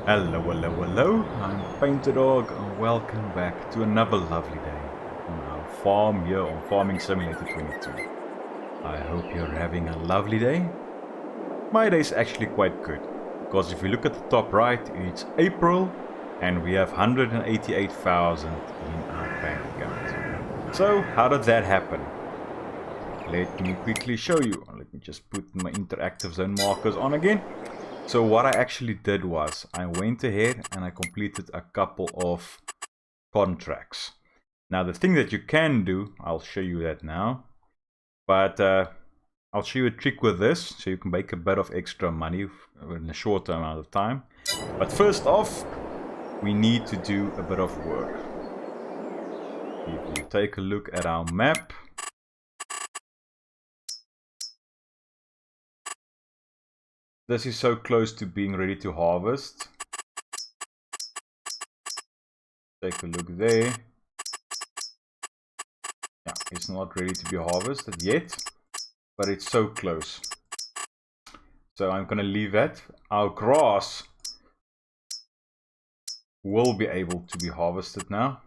Hello, hello, hello, I'm PaintedDog and welcome back to another lovely day on our farm here on Farming Simulator 22. I hope you're having a lovely day. My day is actually quite good, because if you look at the top right, it's April and we have 188,000 in our bank account. So, how did that happen? Let me quickly show you. Let me just put my interactive zone markers on again. So what I actually did was I went ahead and I completed a couple of contracts. Now the thing that you can do, I'll show you that now, but I'll show you a trick with this so you can make a bit of extra money in a short amount of time. But first off, we need to do a bit of work. If you take a look at our map, this is so close to being ready to harvest. Take a look there. Yeah, it's not ready to be harvested yet, but it's so close. So I'm gonna leave that. Our grass will be able to be harvested now.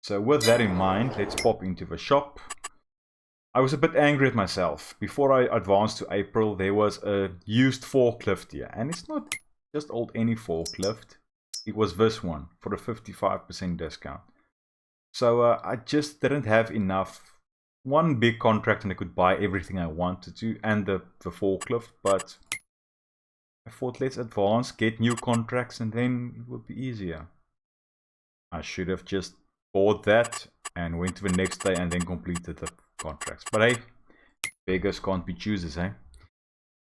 So with that in mind, let's pop into the shop. I was a bit angry at myself. Before I advanced to April, there was a used forklift here. And it's not just old any forklift. It was this one for a 55% discount. So I just didn't have enough. One big contract and I could buy everything I wanted to. And the forklift. But I thought let's advance, get new contracts and then it would be easier. I should have just bought that and went to the next day and then completed the contracts. But hey, beggars can't be choosers, eh?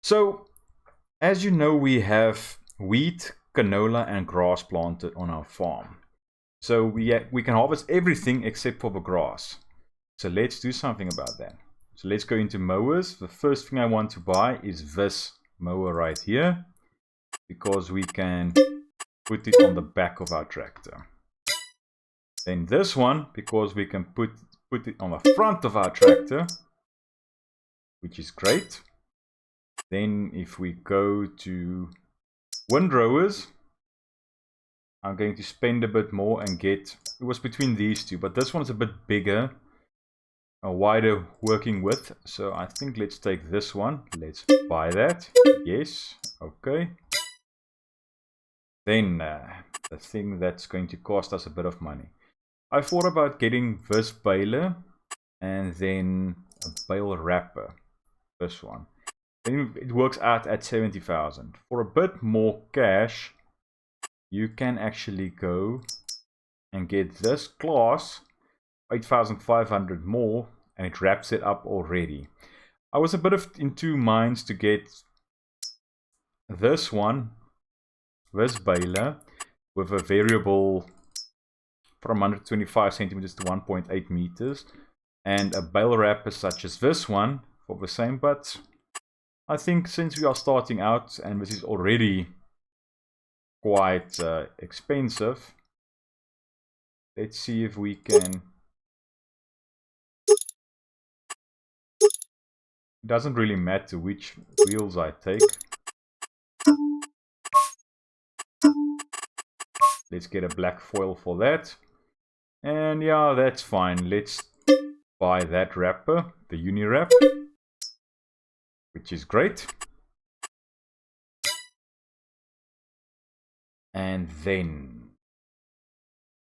So, as you know, we have wheat, canola and grass planted on our farm. So we can harvest everything except for the grass. So let's do something about that. So let's go into mowers. The first thing I want to buy is this mower right here, because we can put it on the back of our tractor. Then this one, because we can put it on the front of our tractor, which is great. Then if we go to windrowers, I'm going to spend a bit more and get, it was between these two, but this one's a bit bigger, a wider working width. So I think let's take this one. Let's buy that. Yes, okay. Then the thing that's going to cost us a bit of money. I thought about getting this baler and then a bale wrapper, this one. Then it works out at 70,000. For a bit more cash, you can actually go and get this CLAAS, 8,500 more, and it wraps it up already. I was a bit in two minds to get this one, this baler, with a variable from 125 centimeters to 1.8 meters, and a bale wrapper such as this one for the same. But I think since we are starting out and this is already quite expensive, let's see if we can. It doesn't really matter which wheels I take. Let's get a black foil for that. And yeah, that's fine. Let's buy that wrapper, the uni wrap, which is great. And then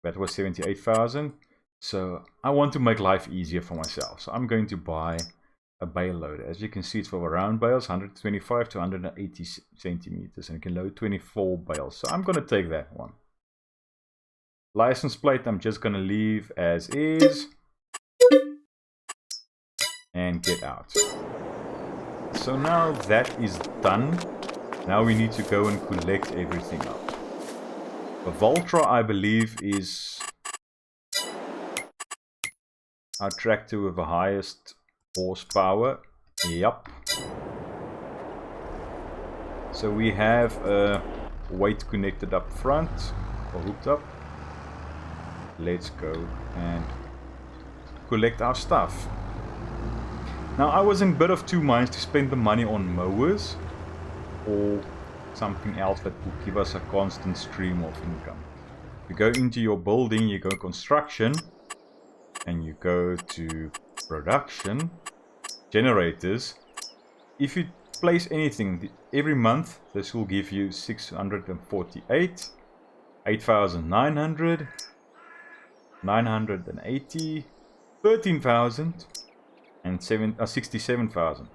that was 78,000. So I want to make life easier for myself. So I'm going to buy a bale loader. As you can see, it's for round bales, 125 to 180 centimeters, and it can load 24 bales. So I'm going to take that one. License plate, I'm just going to leave as is and get out. So now that is done. Now we need to go and collect everything out. The Valtra, I believe, is our tractor with the highest horsepower. Yup. So we have a weight connected up front, or hooked up. Let's go and collect our stuff. Now I was in a bit of two minds to spend the money on mowers or something else that will give us a constant stream of income. You go into your building, you go construction, and you go to production, generators. If you place anything every month, this will give you 648, 8,900, 980, 13,000, and 67,000.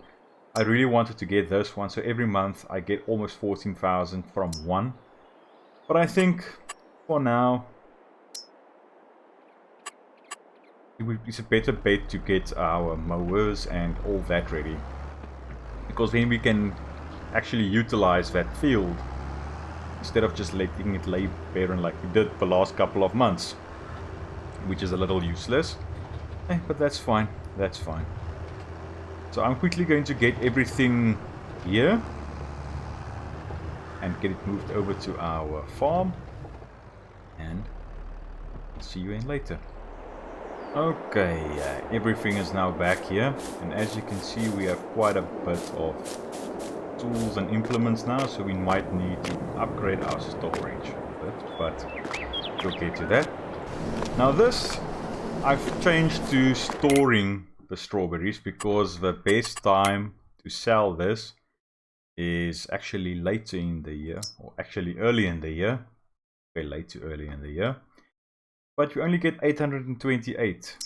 I really wanted to get this one, so every month I get almost 14,000 from one. But I think for now it's a better bet to get our mowers and all that ready, because then we can actually utilize that field instead of just letting it lay barren like we did the last couple of months, which is a little useless. But that's fine, that's fine. So I'm quickly going to get everything here and get it moved over to our farm, and see you in later. Okay, everything is now back here, and as you can see we have quite a bit of tools and implements now, so we might need to upgrade our storage a bit, but we'll get to that. Now this, I've changed to storing the strawberries because the best time to sell this is actually later in the year, or actually early in the year. Okay, late to early in the year. But you only get 828.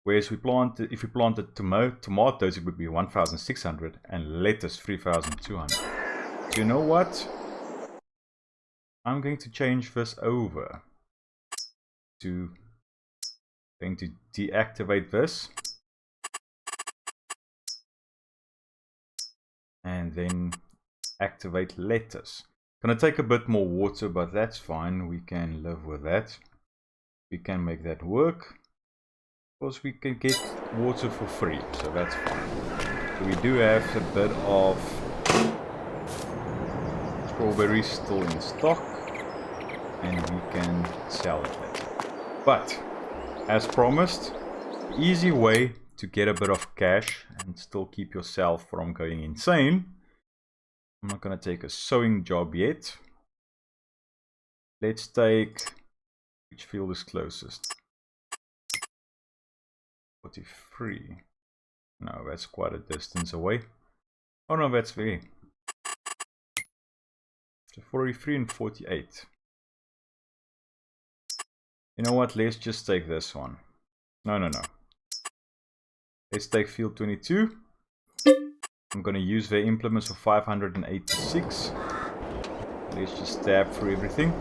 Whereas if we planted tomatoes, it would be 1,600, and lettuce 3,200. So you know what? I'm going to change this over to deactivate this. And then activate lettuce. Gonna take a bit more water, but that's fine. We can live with that. We can make that work. Because we can get water for free, so that's fine. So we do have a bit of strawberries still in stock, and we can sell it later. But as promised, easy way to get a bit of cash and still keep yourself from going insane. I'm not going to take a sewing job yet. Let's take, which field is closest? 43. No, that's quite a distance away. Oh no, that's very. So 43 and 48. You know what? Let's just take this one. No. Let's take field 22. I'm going to use their implements for 586. Let's just tab through everything.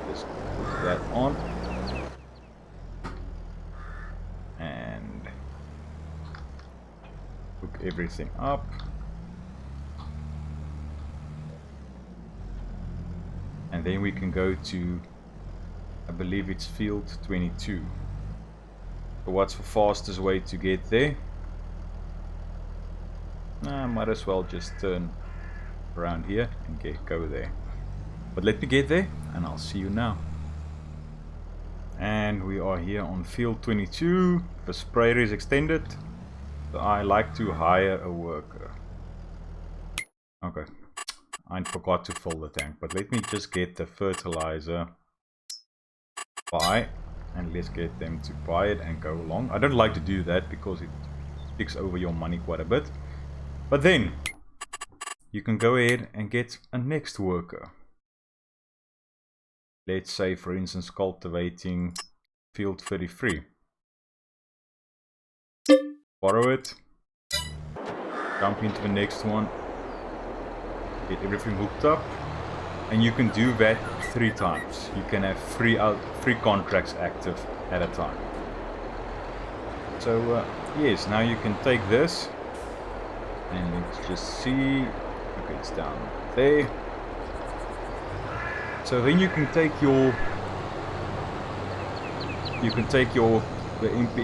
Just put that on. And hook everything up. And then we can go to, I believe it's field 22. So what's the fastest way to get there? I might as well just turn around here and go there. But let me get there and I'll see you now. And we are here on field 22. The sprayer is extended. So I like to hire a worker. Okay. I forgot to fill the tank, but let me just get the fertilizer buy, and let's get them to buy it and go along. I don't like to do that because it takes over your money quite a bit. But then you can go ahead and get a next worker. Let's say, for instance, cultivating field 33. Borrow it. Jump into the next one. Get everything hooked up. And you can do that 3 times. You can have 3 contracts active at a time. So yes, now you can take this. And let's just see. Okay, it's down there. So then you can take the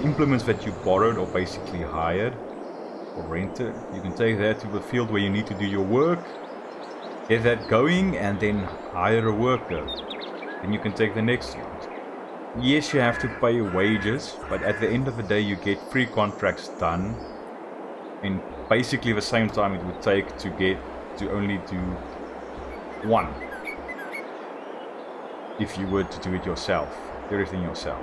implements that you borrowed or basically hired or rented. You can take that to the field where you need to do your work, get that going, and then hire a worker. Then you can take the next one. Yes, you have to pay wages, but at the end of the day you get 3 contracts done in basically the same time it would take to get to only do one if you were to do it yourself, everything yourself.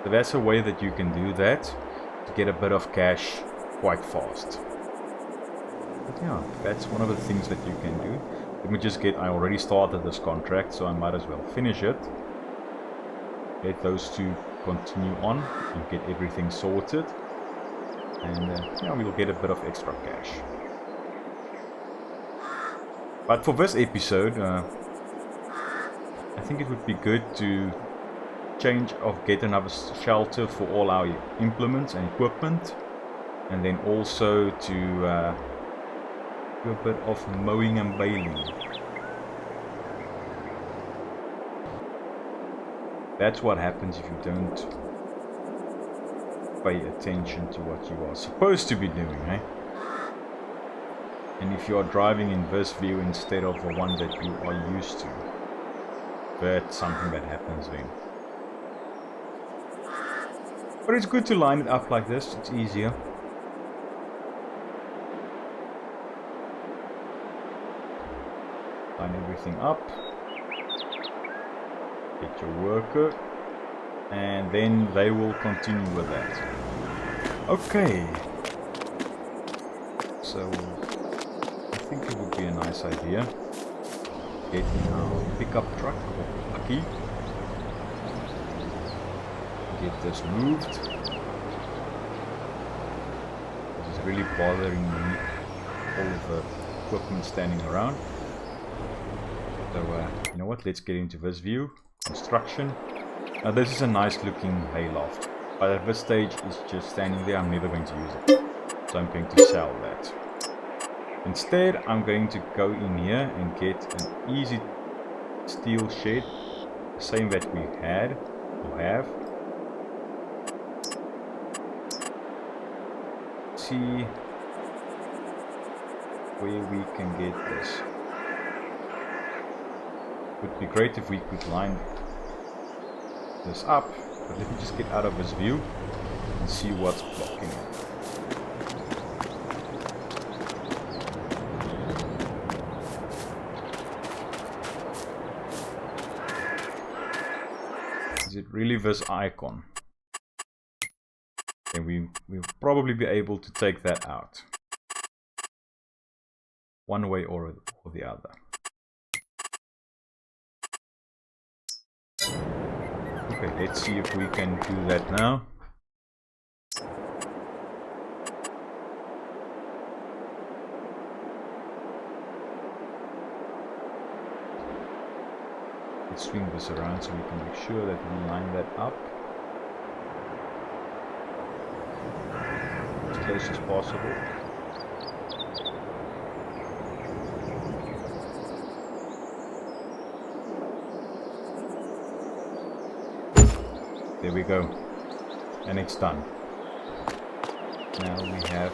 So that's a way that you can do that to get a bit of cash quite fast. But yeah, that's one of the things that you can do. Let me just I already started this contract, so I might as well finish it. Let those two continue on and get everything sorted. And yeah, we'll get a bit of extra cash. But for this episode, I think it would be good to get another shelter for all our implements and equipment. And then also to do a bit of mowing and baling. That's what happens if you don't pay attention to what you are supposed to be doing, eh? And if you are driving in this view instead of the one that you are used to, that's something that happens then. But it's good to line it up like this, it's easier. Line everything up. Get your worker. And then they will continue with that. Okay. So I think it would be a nice idea. Getting our pickup truck or buggy. Get this moved. This is really bothering me. All of the equipment standing around. So you know what? Let's get into this view. Construction. Now this is a nice looking hayloft, but at this stage it's just standing there. I'm never going to use it, so I'm going to sell that. Instead I'm going to go in here and get an easy steel shed, same that we had or have. See where we can get this. Would be great if we could line this up, but let me just get out of this view and see what's blocking it. Is it really this icon? And we'll probably be able to take that out one way or the other. Okay, let's see if we can do that now. Let's swing this around so we can make sure that we line that up as close as possible. There we go, and it's done. Now we have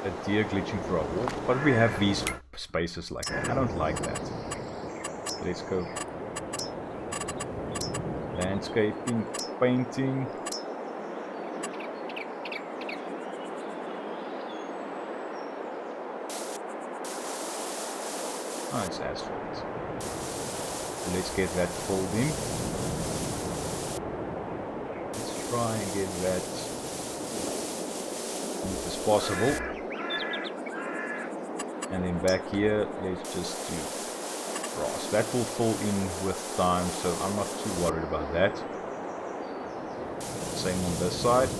a deer glitching through our wall, but we have these spaces like that. I don't like that. Let's go. Landscaping, painting. Oh, it's asphalt. So let's get that filled in. Try and get that as neat as possible. And then back here, let's just do grass. That will fill in with time, so I'm not too worried about that. Same on this side.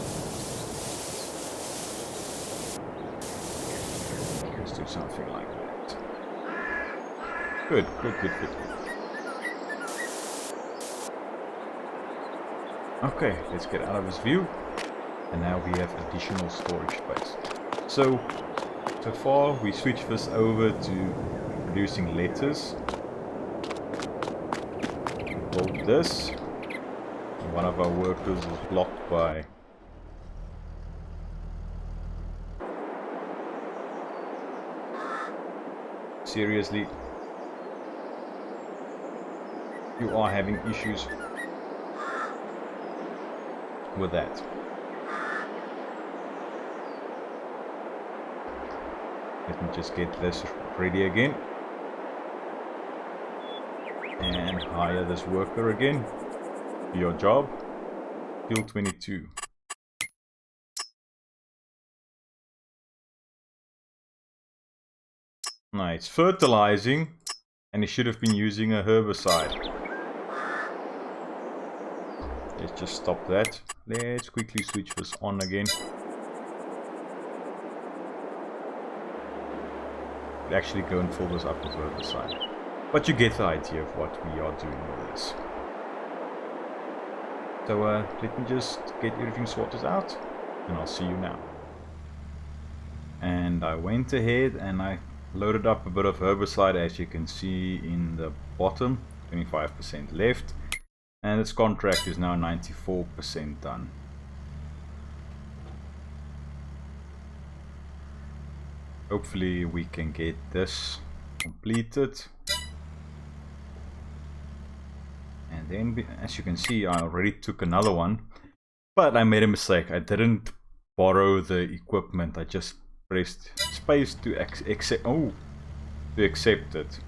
Let's do something like that. Good, good, good, good, good. Okay, let's get out of this view, and now we have additional storage space. So far we switched this over to producing lettuce. We built this. One of our workers is blocked by seriously, you are having issues with that. Let me just get this ready again. And hire this worker again. Do your job. Field 22. Now it's fertilizing, and it should have been using a herbicide. Let's just stop that. Let's quickly switch this on again. Actually go and fill this up with herbicide. But you get the idea of what we are doing with this. So let me just get everything sorted out, and I'll see you now. And I went ahead and I loaded up a bit of herbicide, as you can see in the bottom, 25% left, and its contract is now 94% done. Hopefully we can get this completed. And then, as you can see, I already took another one, but I made a mistake. I didn't borrow the equipment. I just pressed space to accept it,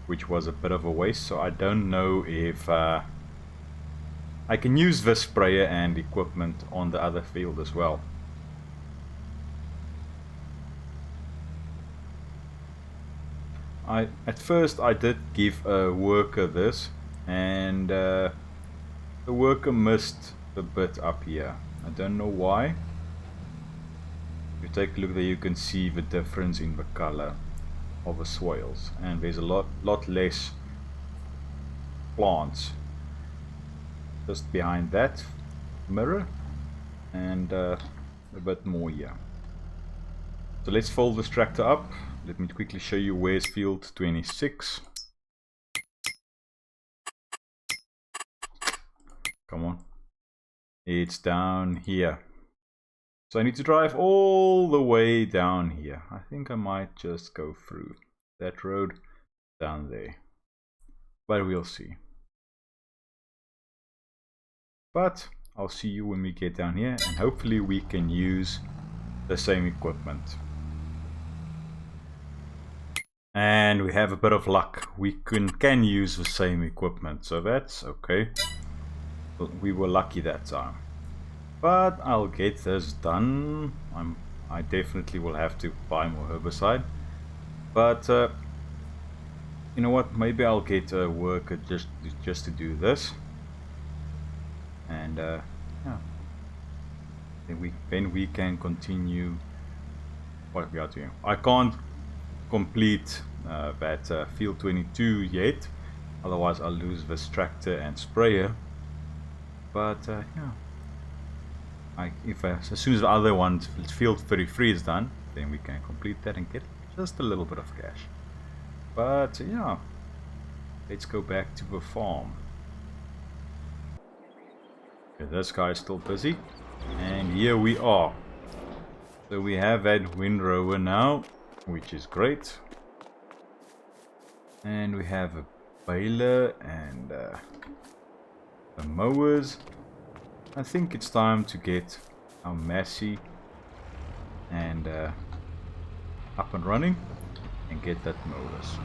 which was a bit of a waste. So I don't know if I can use this sprayer and equipment on the other field as well. At first I did give a worker this, and the worker missed a bit up here. I don't know why. If you take a look there, you can see the difference in the color of the soils, and there's a lot less plants just behind that mirror, and a bit more here. So let's fold this tractor up. Let me quickly show you where's field 26. Come on. It's down here. So I need to drive all the way down here. I think I might just go through that road down there. But we'll see. But I'll see you when we get down here, and hopefully we can use the same equipment. And we have a bit of luck. We can use the same equipment, so that's okay. We were lucky that time. But I'll get this done. I definitely will have to buy more herbicide. But you know what? Maybe I'll get a worker just to do this. And yeah, then we can continue what we are doing. I can't complete that field 22 yet, otherwise I'll lose this tractor and sprayer. But yeah, as soon as the other one, field 33 is done, then we can complete that and get just a little bit of cash. But yeah, let's go back to the farm. Okay, this guy is still busy, and here we are. So we have that windrower now, which is great, and we have a baler and the mowers. I think it's time to get our Massey and up and running and get that mowers.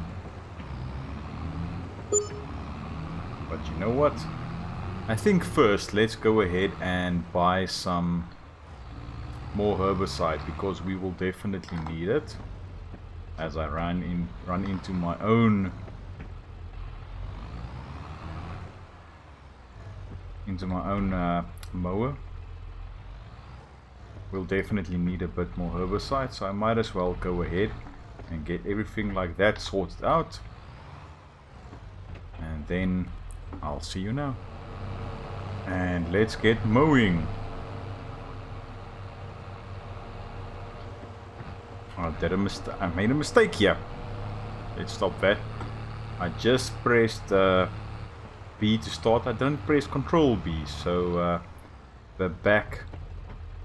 But you know what? I think first let's go ahead and buy some more herbicide, because we will definitely need it as I run into my own mower. We'll definitely need a bit more herbicide, so I might as well go ahead and get everything like that sorted out, and then I'll see you now. And let's get mowing. I made a mistake here. Let's stop that. I just pressed B to start. I didn't press Control B, so the back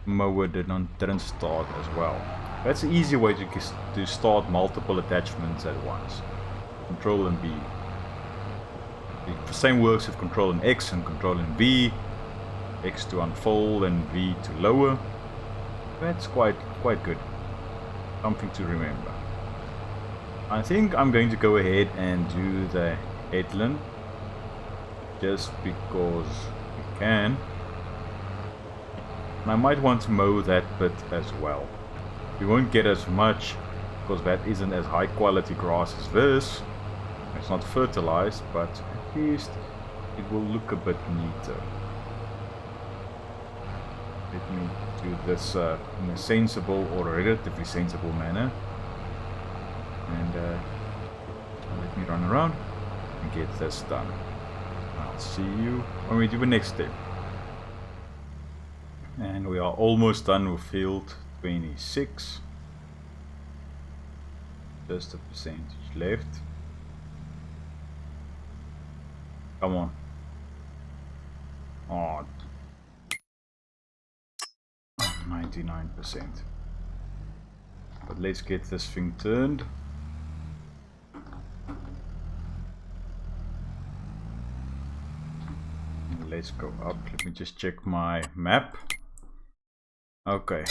mower didn't start as well. That's an easy way to start multiple attachments at once. Control and B. The same works with Control and X and Control and V. X to unfold and V to lower. That's quite good. Something to remember. I think I'm going to go ahead and do the headland just because we can. And I might want to mow that bit as well. We won't get as much because that isn't as high quality grass as this. It's not fertilized, but at least it will look a bit neater. Let me do this in a sensible or a relatively sensible manner. And let me run around and get this done. I'll see you when we do the next step. And we are almost done with field 26. Just a percentage left. Come on. Oh, 99%. But let's get this thing turned. And let's go up. Let me just check my map. Okay,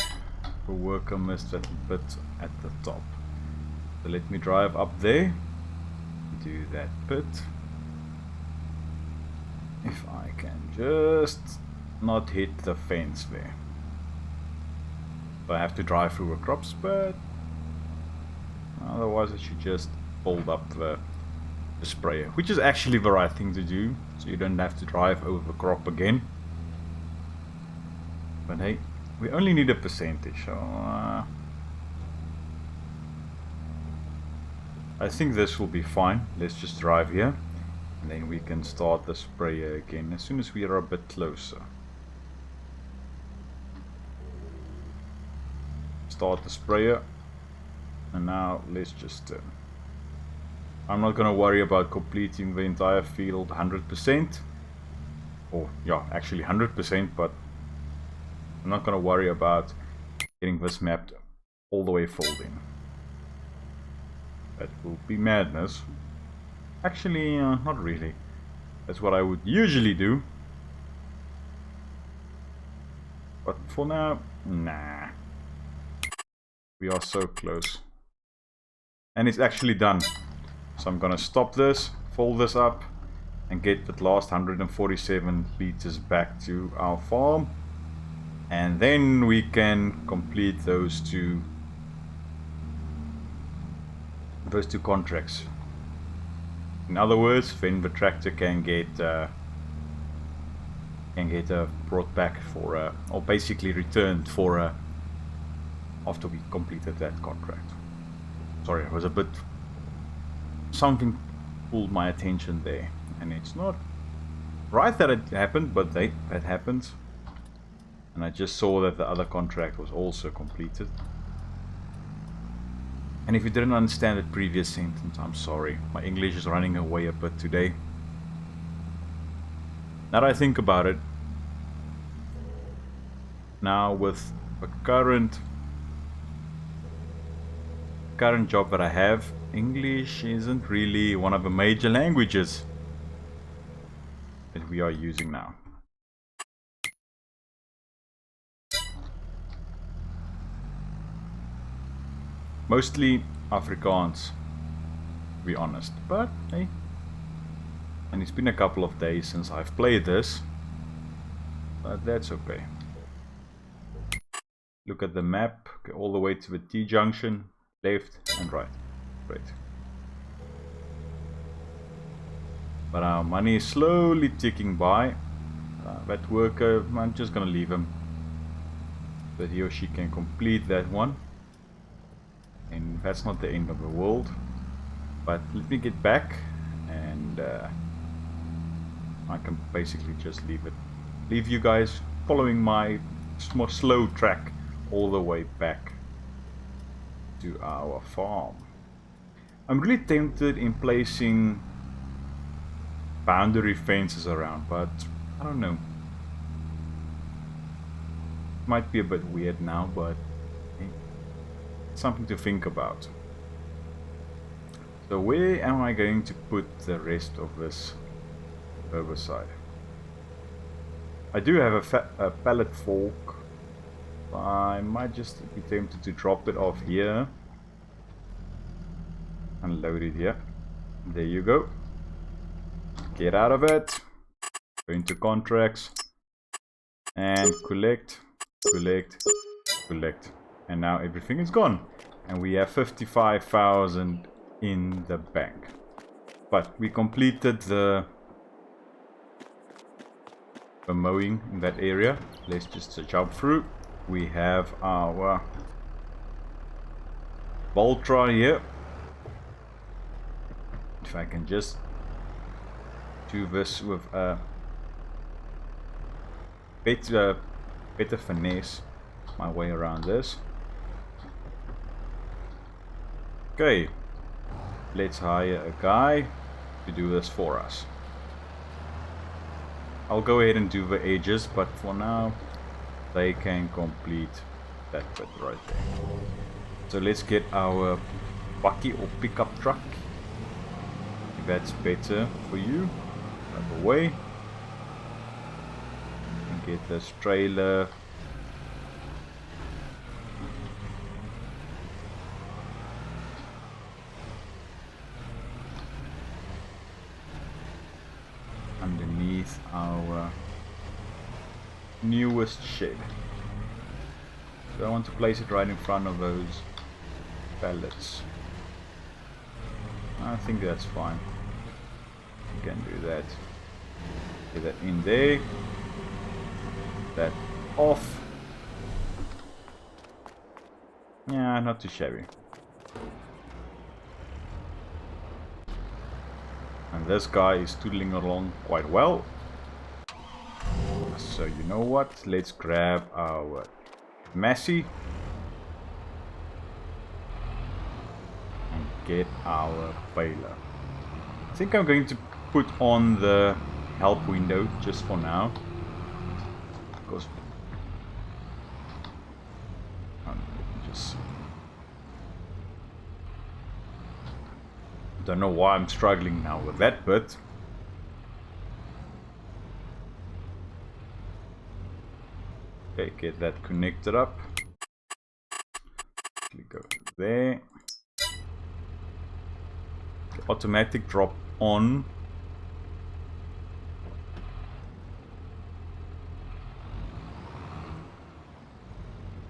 the worker missed that bit at the top. So let me drive up there. Do that bit. If I can just not hit the fence there. I have to drive through the crops, but otherwise I should just fold up the sprayer, which is actually the right thing to do, so you don't have to drive over the crop again. But hey, we only need a percentage, so I think this will be fine. Let's just drive here, and then we can start the sprayer again as soon as we are a bit closer. Start the sprayer, and now let's just I'm not gonna worry about completing the entire field 100%, or yeah, actually 100%, but I'm not gonna worry about getting this mapped all the way filled in. That will be madness. Actually, not really. That's what I would usually do, but for now, nah. We are so close. And it's actually done. So I'm gonna stop this, fold this up, and get that last 147 liters back to our farm. And then we can complete those two contracts. In other words, then the tractor can get brought back for or basically returned for after we completed that contract. Sorry, it was a bit... something pulled my attention there. And it's not right that it happened, but that happens. And I just saw that the other contract was also completed. And if you didn't understand the previous sentence, I'm sorry. My English is running away a bit today. Now that I think about it, now with the current job that I have, English isn't really one of the major languages that we are using now. Mostly Afrikaans, to be honest, but hey, and it's been a couple of days since I've played this, but that's okay. Look at the map, go all the way to the T-junction, left and right. Great. But our money is slowly ticking by. That worker, I'm just gonna leave him, but he or she can complete that one. And that's not the end of the world. But let me get back, and I can basically just leave you guys following my more slow track all the way back to our farm. I'm really tempted in placing boundary fences around, but I don't know. Might be a bit weird now, but something to think about. So where am I going to put the rest of this herbicide? I do have a pallet fork. I might just be tempted to drop it off here. unload it here. There you go. Get out of it. Go into contracts. And collect, collect, collect. And now everything is gone. And we have 55,000 in the bank. But we completed the mowing in that area. Let's just jump through. We have our Valtra here. If I can just do this with a better finesse my way around this. Okay, let's hire a guy to do this for us. I'll go ahead and do the edges, but for now they can complete that bit right there. So let's get our bucky or pickup truck, if that's better for you. Out the way. And get this trailer. Underneath our newest shed. So I want to place it right in front of those pallets. I think that's fine. You can do that. Get that in there. That off. Yeah, not too shabby. And this guy is tootling along quite well. So you know what? Let's grab our Massey and get our baler. I think I'm going to put on the help window just for now, because just don't know why I'm struggling now with that bit. Okay, get that connected up. Go there. The automatic drop on.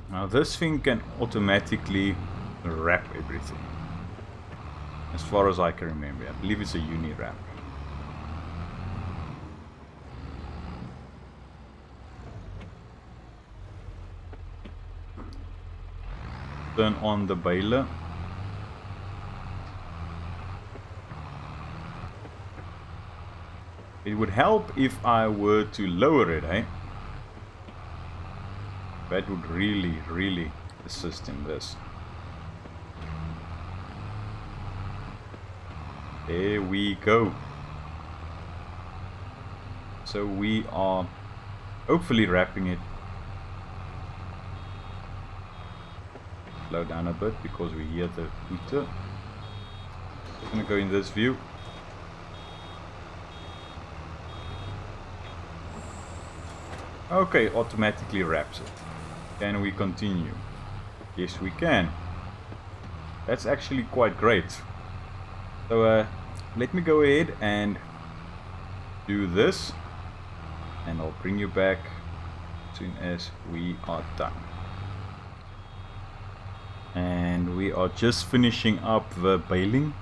Now this thing can automatically wrap everything. As far as I can remember, I believe it's a uni wrap. Turn on the baler. It would help if I were to lower it, eh? That would really assist in this. There we go. So we are hopefully wrapping it. Slow down a bit because we hear the heater. I'm gonna go in this view. Okay, automatically wraps it. Can we continue? Yes, we can. That's actually quite great. So let me go ahead and do this, and I'll bring you back as soon as we are done. And we are just finishing up the baling.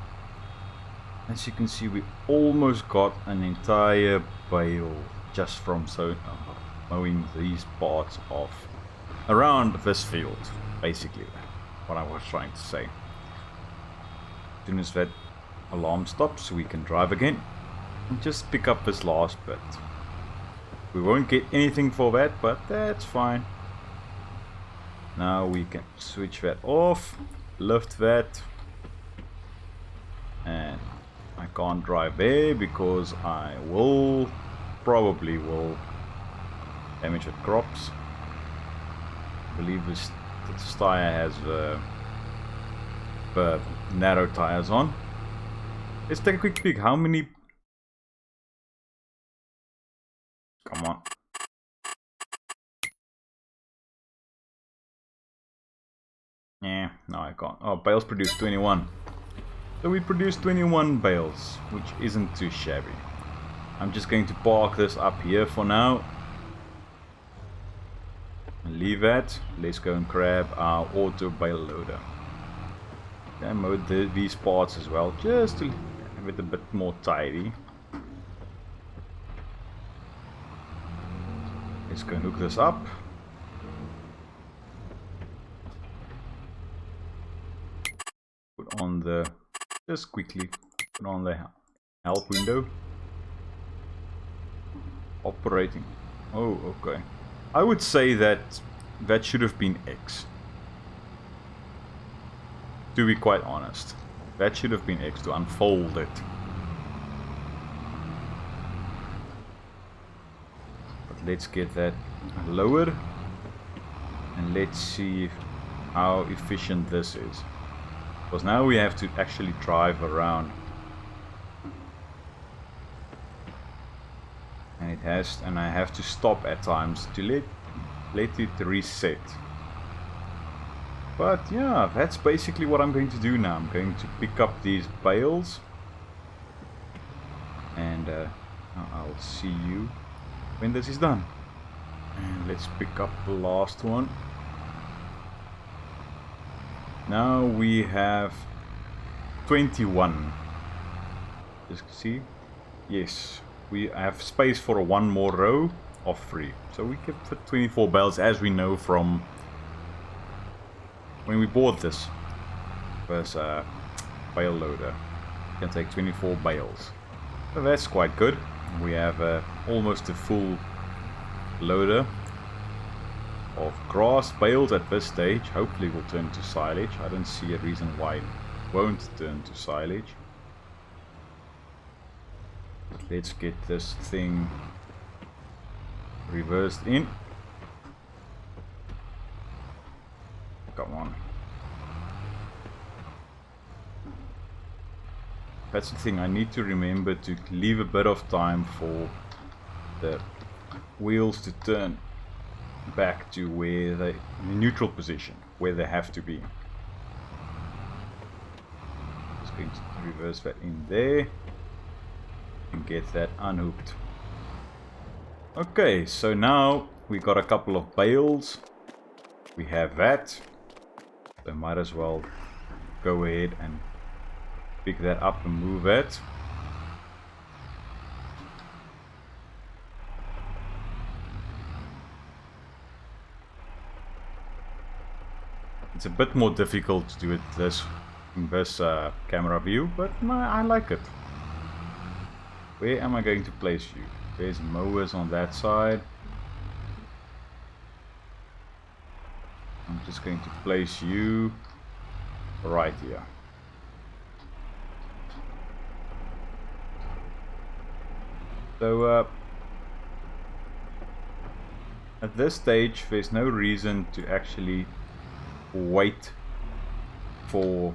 As you can see, we almost got an entire bale just from mowing these parts off around this field, basically what I was trying to say. As soon as that alarm stops, we can drive again and just pick up this last bit. We won't get anything for that, but that's fine. Now we can switch that off, lift that, and I can't drive there because I probably will damage the crops. I believe this tire has the narrow tires on. Let's take a quick peek. How many? Come on. Yeah, no I can't. Oh, bales produced 21. So we produced 21 bales, which isn't too shabby. I'm just going to park this up here for now. And leave that. Let's go and grab our auto bale loader. And mode these parts as well, just to have it a bit more tidy. Let's go and hook this up. Put on the, just quickly, put on the help window. Operating. Oh, okay. I would say that that should have been X. To be quite honest. That should have been X to unfold it. But let's get that lowered. And let's see how efficient this is. Because now we have to actually drive around. And I have to stop at times to let it reset. But yeah, that's basically what I'm going to do now. I'm going to pick up these bales. And I'll see you when this is done. And let's pick up the last one. Now we have 21. Just see. Yes. We have space for one more row of 3. So we can fit 24 bales, as we know from when we bought this first bale loader. You can take 24 bales. So that's quite good. We have almost a full loader of grass bales at this stage. Hopefully we'll turn to silage. I don't see a reason why it won't turn to silage. Let's get this thing reversed in. Come on. That's the thing, I need to remember to leave a bit of time for the wheels to turn back to where they, in the neutral position, where they have to be. Just going to reverse that in there. And get that unhooked. Okay, so now we got a couple of bales. We have that. So might as well go ahead and pick that up and move it. It's a bit more difficult to do it in this camera view, but I like it. Where am I going to place you? There's mowers on that side. I'm just going to place you right here. So at this stage there's no reason to actually wait for,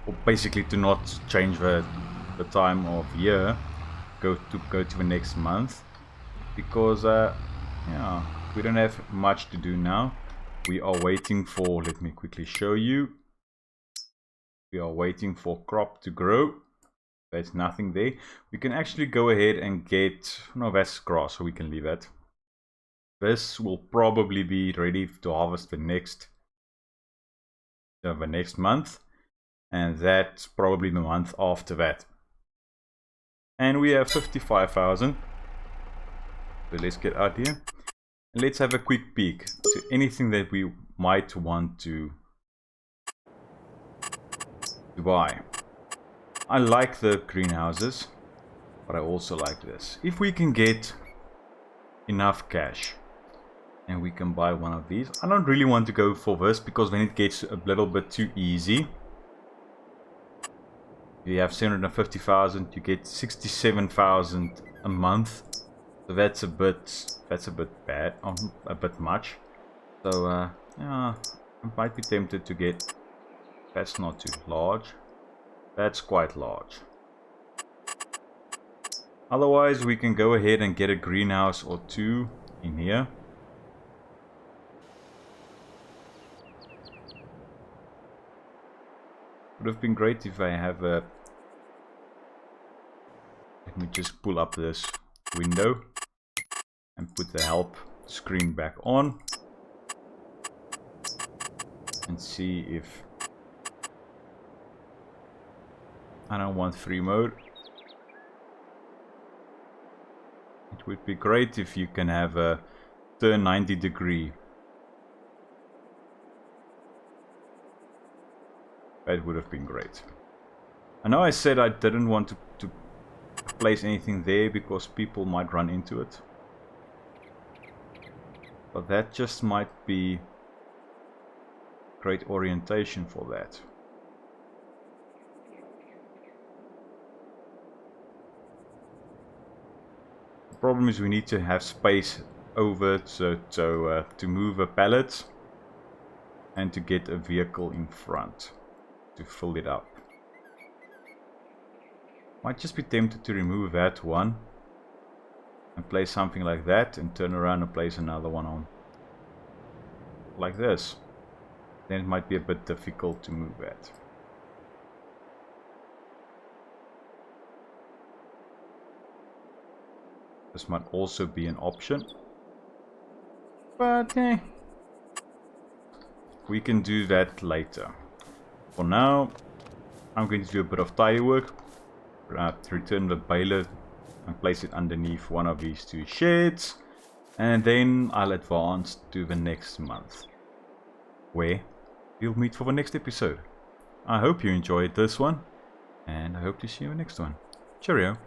or basically to not change the time of year. Go to the next month, because yeah, we don't have much to do now. We are waiting for, let me quickly show you. We are waiting for crop to grow. There's nothing there. We can actually go ahead and get, no, that's grass, so we can leave that. This will probably be ready to harvest the next month, and that's probably the month after that. And we have 55,000. So let's get out here and let's have a quick peek to anything that we might want to buy. I like the greenhouses, but I also like this. If we can get enough cash and we can buy one of these. I don't really want to go for this because then it gets a little bit too easy. You have 750,000, you get 67,000 a month. So that's a bit bad, a bit much. So yeah, I might be tempted to get, that's not too large. That's quite large. Otherwise we can go ahead and get a greenhouse or two in here. Would have been great if I have a... Let me just pull up this window and put the help screen back on and see if... I don't want free mode. It would be great if you can have a turn 90 degree. That would have been great. I know I said I didn't want to place anything there because people might run into it. But that just might be great orientation for that. The problem is we need to have space over it to move a pallet and to get a vehicle in front to fill it up. Might just be tempted to remove that one and place something like that and turn around and place another one on like this. Then it might be a bit difficult to move that. This might also be an option, but we can do that later. For now, I'm going to do a bit of tidy work. Return the baler and place it underneath one of these two sheds, and then I'll advance to the next month, where we'll meet for the next episode. I hope you enjoyed this one, and I hope to see you in the next one. Cheerio.